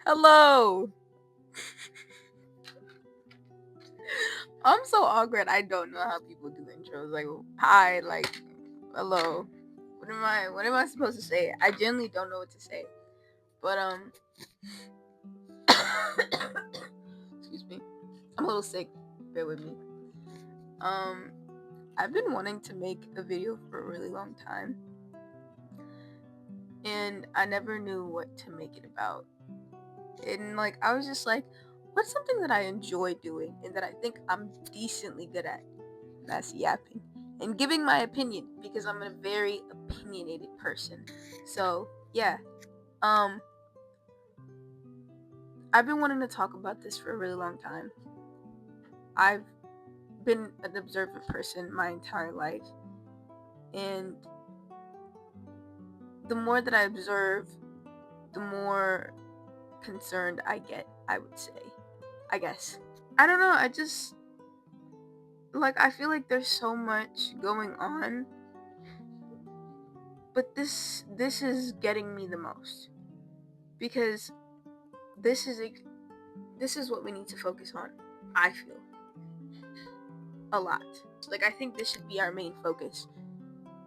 Hello. I'm so awkward. I don't know how people do intros. Like, hi, like, hello. What am I supposed to say? I genuinely don't know what to say. But excuse me. I'm a little sick. Bear with me. I've been wanting to make a video for a really long time. And I never knew what to make it about. And I was just like, what's something that I enjoy doing and that I think I'm decently good at? That's yapping and giving my opinion, because I'm a very opinionated person. So yeah, I've been wanting to talk about this for a really long time. I've been an observant person my entire life, and the more that I observe, the more concerned I get, I would say. I guess. I don't know, I just I feel like there's so much going on, but this is getting me the most, because this is what we need to focus on. I feel a lot. I think this should be our main focus,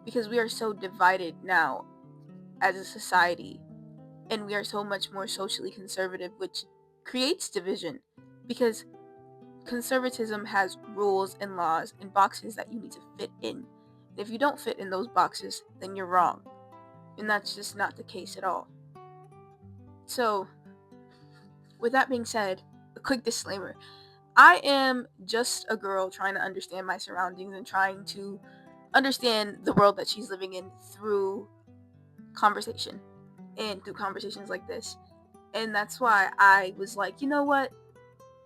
because we are so divided now as a society, and we are so much more socially conservative, which creates division, because conservatism has rules and laws and boxes that you need to fit in. And if you don't fit in those boxes, then you're wrong. And that's just not the case at all. So, with that being said, a quick disclaimer. I am just a girl trying to understand my surroundings and trying to understand the world that she's living in through conversation and through conversations like this. And that's why I was like, you know what?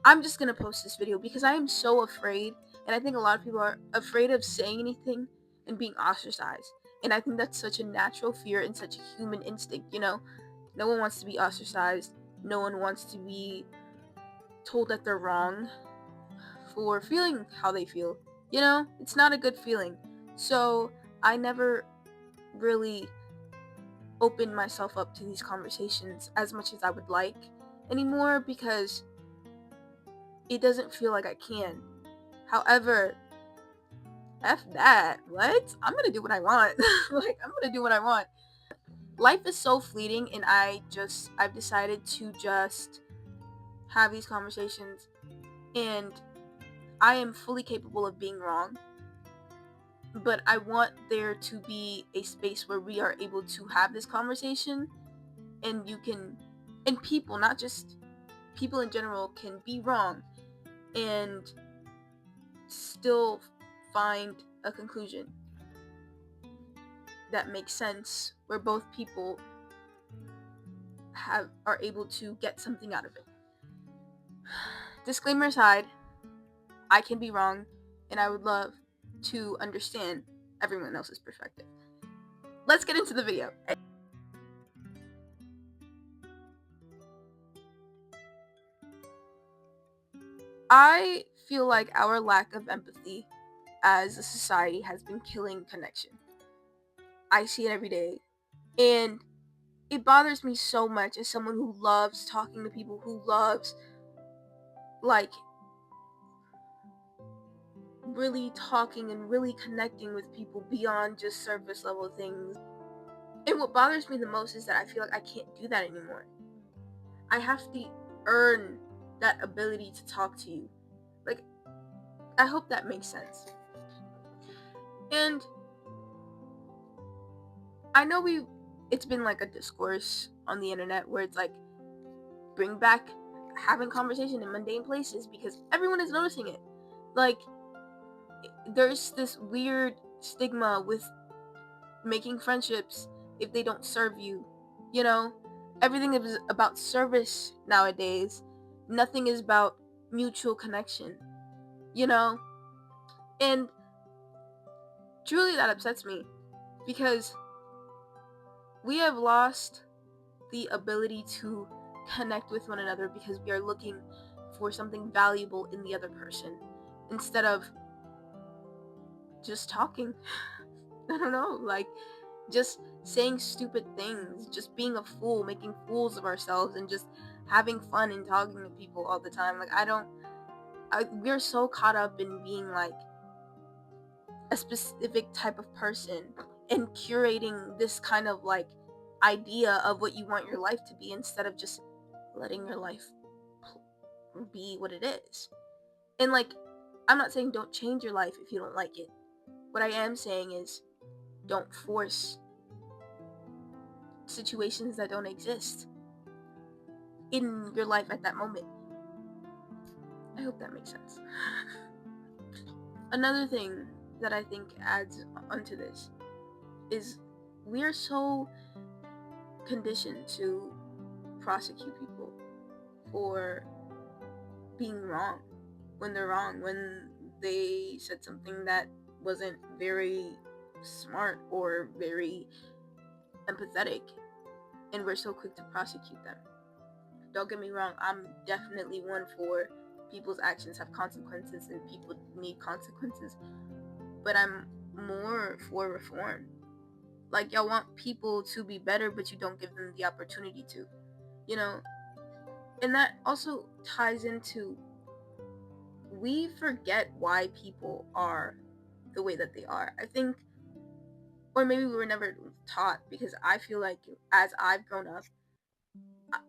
I'm just going to post this video, because I am so afraid. And I think a lot of people are afraid of saying anything and being ostracized. And I think that's such a natural fear and such a human instinct, No one wants to be ostracized. No one wants to be told that they're wrong for feeling how they feel. It's not a good feeling. So I never really opened myself up to these conversations as much as I would like anymore, because it doesn't feel like I can. However, F that. What? I'm gonna do what I want. I'm gonna do what I want. Life is so fleeting, and I've decided to just have these conversations, and I am fully capable of being wrong, but I want there to be a space where we are able to have this conversation, and people, not just people in general, can be wrong and still find a conclusion that makes sense, where both people are able to get something out of it. Disclaimer aside, I can be wrong, and I would love to understand everyone else's perspective. Let's get into the video. I feel like our lack of empathy as a society has been killing connection. I see it every day, and it bothers me so much as someone who loves talking to people, who loves really talking and really connecting with people beyond just surface level things. And what bothers me the most is that I feel like I can't do that anymore. I have to earn that ability to talk to you. I hope that makes sense. And I know it's been a discourse on the internet where it's bring back having conversation in mundane places, because everyone is noticing it. There's this weird stigma with making friendships if they don't serve you. Everything is about service nowadays. Nothing is about mutual connection. And truly that upsets me, because we have lost the ability to connect with one another, because we are looking for something valuable in the other person instead of just talking. I don't know, just saying stupid things, just being a fool, making fools of ourselves, and just having fun and talking to people all the time. Like, we're so caught up in being like a specific type of person and curating this kind of like idea of what you want your life to be, instead of just letting your life be what it is. And like, I'm not saying don't change your life if you don't like it. What I am saying is don't force situations that don't exist in your life at that moment. I hope that makes sense. Another thing that I think adds onto this is we are so conditioned to prosecute people for being wrong when they're wrong, when they said something that wasn't very smart or very empathetic, and we're so quick to prosecute them. Don't get me wrong, I'm definitely one for people's actions have consequences and people need consequences, but I'm more for reform. Like, y'all want people to be better, but you don't give them the opportunity to, you know? And that also ties into, we forget why people are the way that they are. I think, or maybe we were never taught, because I feel like as I've grown up,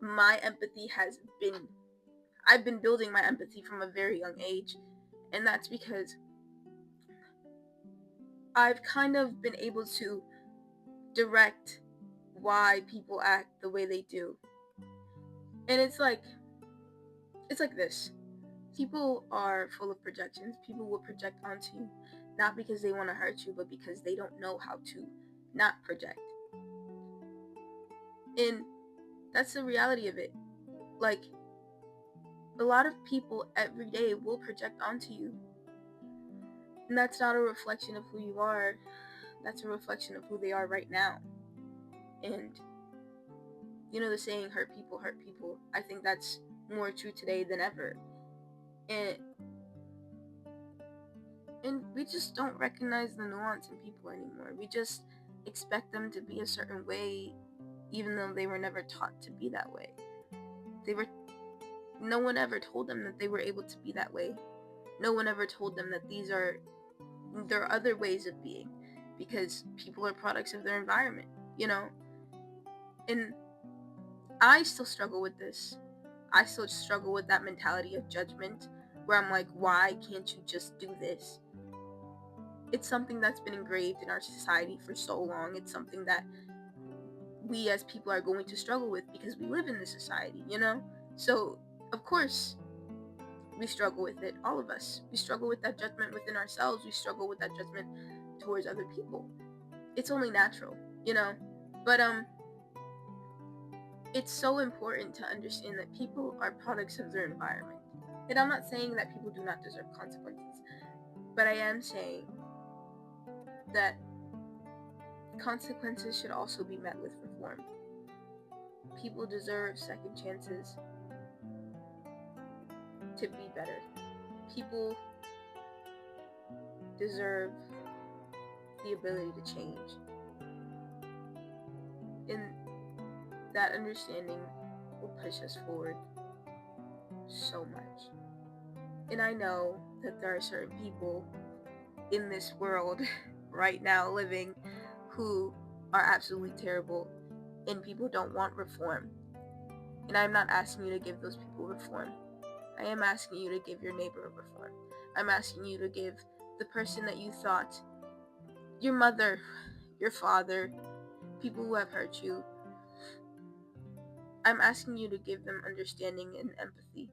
my empathy has been, I've been building my empathy from a very young age. And that's because I've kind of been able to direct why people act the way they do. And it's like this. People are full of projections. People will project onto you, not because they want to hurt you, but because they don't know how to not project. And that's the reality of it. Like, a lot of people every day will project onto you. And that's not a reflection of who you are. That's a reflection of who they are right now. And, you know, the saying, hurt people hurt people. I think that's more true today than ever. And we just don't recognize the nuance in people anymore. We just expect them to be a certain way, even though they were never taught to be that way. No one ever told them that they were able to be that way. No one ever told them that there are other ways of being, because people are products of their environment, you know? And I still struggle with this. I still struggle with that mentality of judgment, where I'm like, why can't you just do this? It's something that's been engraved in our society for so long. It's something that we as people are going to struggle with because we live in this society, you know? So, of course, we struggle with it, all of us. We struggle with that judgment within ourselves. We struggle with that judgment towards other people. It's only natural, you know? But it's so important to understand that people are products of their environment. And I'm not saying that people do not deserve consequences, but I am saying that consequences should also be met with reform. People deserve second chances to be better. People deserve the ability to change. And that understanding will push us forward so much. And I know that there are certain people in this world right now living who are absolutely terrible, and people don't want reform. And I'm not asking you to give those people reform. I am asking you to give your neighbor a reform. I'm asking you to give the person that you thought, your mother, your father, people who have hurt you, I'm asking you to give them understanding and empathy.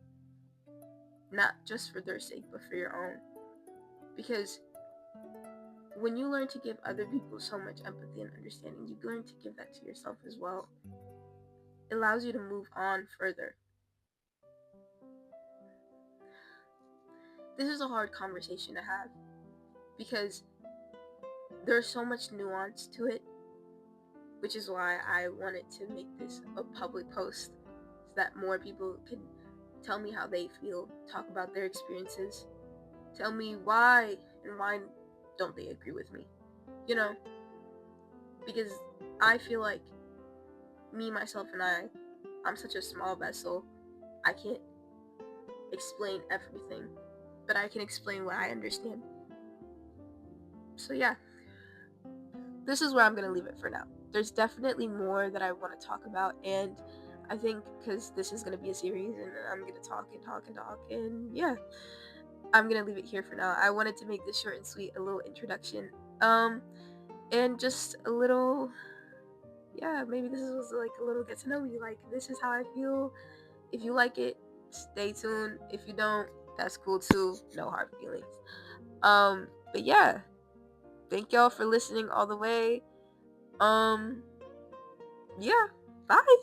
Not just for their sake, but for your own. Because when you learn to give other people so much empathy and understanding, you learn to give that to yourself as well. It allows you to move on further. This is a hard conversation to have, because there's so much nuance to it, which is why I wanted to make this a public post, so that more people can tell me how they feel, talk about their experiences, tell me why and why don't they agree with me, you know? Because I feel like me, myself, and I I'm such a small vessel. I can't explain everything, but I can explain what I understand. So yeah, this is where I'm gonna leave it for now. There's definitely more that I want to talk about, and I think because this is gonna be a series, and I'm gonna talk and talk and talk, and yeah, I'm gonna leave it here for now. I wanted to make this short and sweet, a little introduction, and just a little, yeah, maybe this was like a little get to know me. Like, this is how I feel. If you like it, stay tuned. If you don't, that's cool too. No hard feelings. But yeah, thank y'all for listening all the way. Yeah, bye.